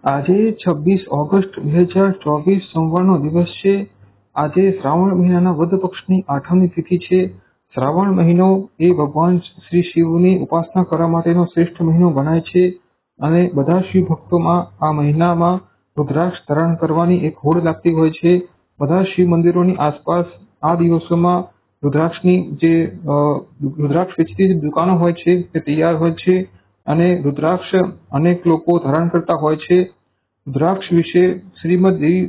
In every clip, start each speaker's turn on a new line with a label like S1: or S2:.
S1: આજે 26 ઓગસ્ટ 2024 સોમવારનો દિવસ છે। આજે શ્રાવણ મહિનાના વદ પક્ષની 8મી તિથિ છે। શ્રાવણ મહિનો એ ભગવાન શ્રી શિવની ઉપાસના કરવા માટેનો શ્રેષ્ઠ મહિનો ગણાય છે અને બધા શિવ ભક્તોમાં આ મહિનામાં રુદ્રાક્ષ ધારણ કરવાની એક હોડ લાગતી હોય છે। બધા શિવ મંદિરોની આસપાસ આ દિવસોમાં રુદ્રાક્ષ વેચતી જે દુકાનો હોય છે તે તૈયાર હોય છે અને રુદ્રાક્ષ અનેક લોકો ધારણ કરતા હોય છે। રુદ્રાક્ષ વિશે શ્રીમદ દેવી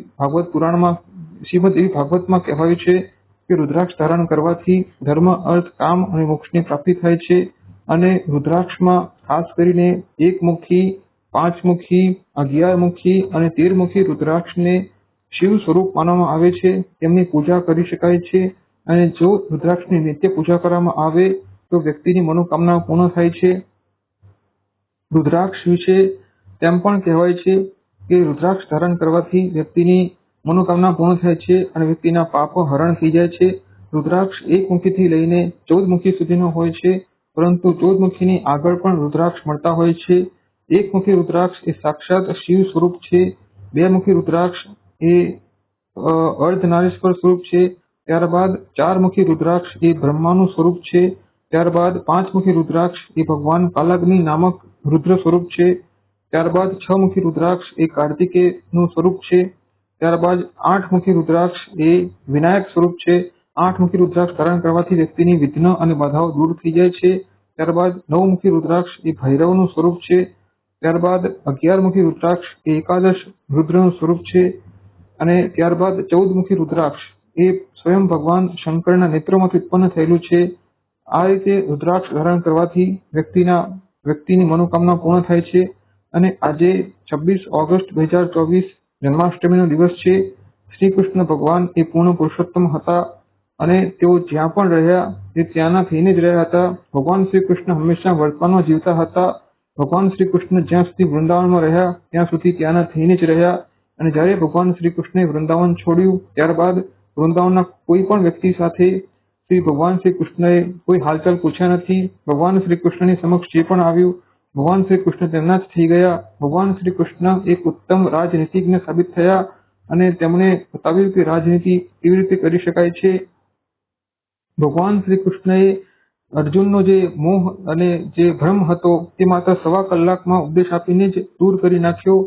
S1: ભાગવતમાં કહેવાયું છે કે રુદ્રાક્ષ ધારણ કરવાથી ધર્મ, અર્થ, કામ અને મોક્ષની પ્રાપ્તિ થાય છે અને રુદ્રાક્ષમાં ખાસ કરીને 1 મુખી, 5 મુખી, 11 મુખી અને 13 મુખી રુદ્રાક્ષને શિવ સ્વરૂપ માનવામાં આવે છે। તેમની પૂજા કરી શકાય છે અને જો રુદ્રાક્ષની નિત્ય પૂજા કરવામાં આવે તો વ્યક્તિની મનોકામના પૂર્ણ થાય છે। રુદ્રાક્ષ વિશે તેમ પણ કહેવાય છે કે રુદ્રાક્ષ ધારણ કરવાથી વ્યક્તિની મનોકામના પૂર્ણ થાય છે અને વ્યક્તિના પાપો હરણ થઈ જાય છે। રુદ્રાક્ષ 1 મુખીથી લઈને 14 મુખી સુધીનો હોય છે, પરંતુ 14 મુખીની આગળ પણ રુદ્રાક્ષ મળતા હોય છે। 1 મુખી રુદ્રાક્ષ એ સાક્ષાત શિવ સ્વરૂપ છે। 2 મુખી રુદ્રાક્ષ એ અર્ધનારીશ્વર સ્વરૂપ છે। ત્યારબાદ 4 મુખી રુદ્રાક્ષ એ બ્રહ્માનું સ્વરૂપ છે। ત્યારબાદ 5 મુખી રુદ્રાક્ષ એ ભગવાન કાલાગ્નિ નામક રુદ્ર સ્વરૂપ છે। ત્યારબાદ 6 મુખી રુદ્રાક્ષ એ કાર્તિકેયનું સ્વરૂપ છે। ત્યારબાદ 8 મુખી રુદ્રાક્ષ એ વિનાયક સ્વરૂપ છે। 8 મુખી રુદ્રાક્ષ ધારણ કરવાથી વ્યક્તિની વિઘ્ન અને બાધાઓ દૂર થઈ જાય છે। ત્યારબાદ 9 મુખી રુદ્રાક્ષ એ ભૈરવનું સ્વરૂપ છે। ત્યારબાદ 11 મુખી રુદ્રાક્ષ એ એકાદશ રુદ્રનું સ્વરૂપ છે અને ત્યારબાદ 14 મુખી રુદ્રાક્ષ એ સ્વયં ભગવાન શંકરના નેત્રોમાંથી ઉત્પન્ન થયેલું છે। આ રીતે રુદ્રાક્ષ ધારણ કરવાથી વ્યક્તિની મનોકામના પૂર્ણ થાય છે અને આજે 26 ઓગસ્ટ 2024 જન્માષ્ટમીનો દિવસ છે। શ્રી કૃષ્ણ ભગવાન એ પૂર્ણ પુરુષોત્તમ હતા અને તેઓ જ્યાં પણ રહ્યા તે ત્યાંના થઈને જ રહ્યા હતા। ભગવાન શ્રી કૃષ્ણ હંમેશા વર્તમાનમાં જીવતા હતા। ભગવાન શ્રી કૃષ્ણ જ્યાં સુધી વૃંદાવનમાં રહ્યા ત્યાં સુધી ત્યાંના થઈને જ રહ્યા અને જ્યારે ભગવાન શ્રી કૃષ્ણે વૃંદાવન છોડ્યું ત્યારબાદ વૃંદાવનના કોઈ પણ વ્યક્તિ સાથે શ્રી ભગવાન શ્રી કૃષ્ણએ કોઈ હાલચાલ પૂછ્યા નથી। ભગવાન શ્રી કૃષ્ણની સમક્ષ જે પણ આવ્યું ભગવાન શ્રી કૃષ્ણ તેમના જ થઈ ગયા। ભગવાન શ્રી કૃષ્ણ એક ઉત્તમ રાજનીતિજ્ઞ સાબિત થયા અને તેમણે બતાવ્યું કે રાજનીતિ કેવી રીતે કરી શકાય છે। ભગવાન શ્રી કૃષ્ણએ અર્જુનનો જે મોહ અને જે ભ્રમ હતો તે માત્ર 1.25 કલાકમાં ઉપદેશ આપીને જ દૂર કરી નાખ્યો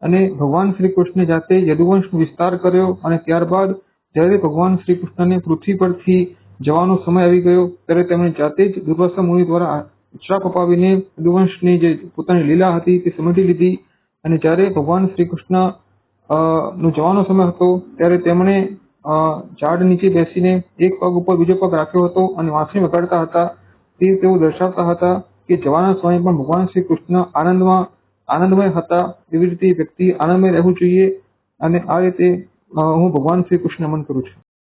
S1: અને ભગવાન શ્રી કૃષ્ણે જાતે યદુવંશનો વિસ્તાર કર્યો અને ત્યારબાદ જ્યારે ભગવાન શ્રી કૃષ્ણને પૃથ્વી પરથી જવાનો સમય આવી ગયો ત્યારે તેમણે જાતે જ દુર્વાસા મુનિ દ્વારા શ્રાપ અપાવીને યદુવંશની જે પોતાની લીલા હતી તે સમજી લીધી અને જ્યારે ભગવાન શ્રી કૃષ્ણ નો જવાનો સમય હતો ત્યારે તેમણે ઝાડ નીચે બેસીને એક પગ ઉપર બીજો પગ રાખ્યો હતો અને વાંસળી વગાડતા હતા। તે તેઓ દર્શાવતા હતા કે જવાના સમય પણ ભગવાન શ્રી કૃષ્ણ આનંદમય હતા। એવી રીતે વ્યક્તિ આનંદમય રહેવું જોઈએ અને આ રીતે હું ભગવાન શ્રી કૃષ્ણ નમન કરું છું।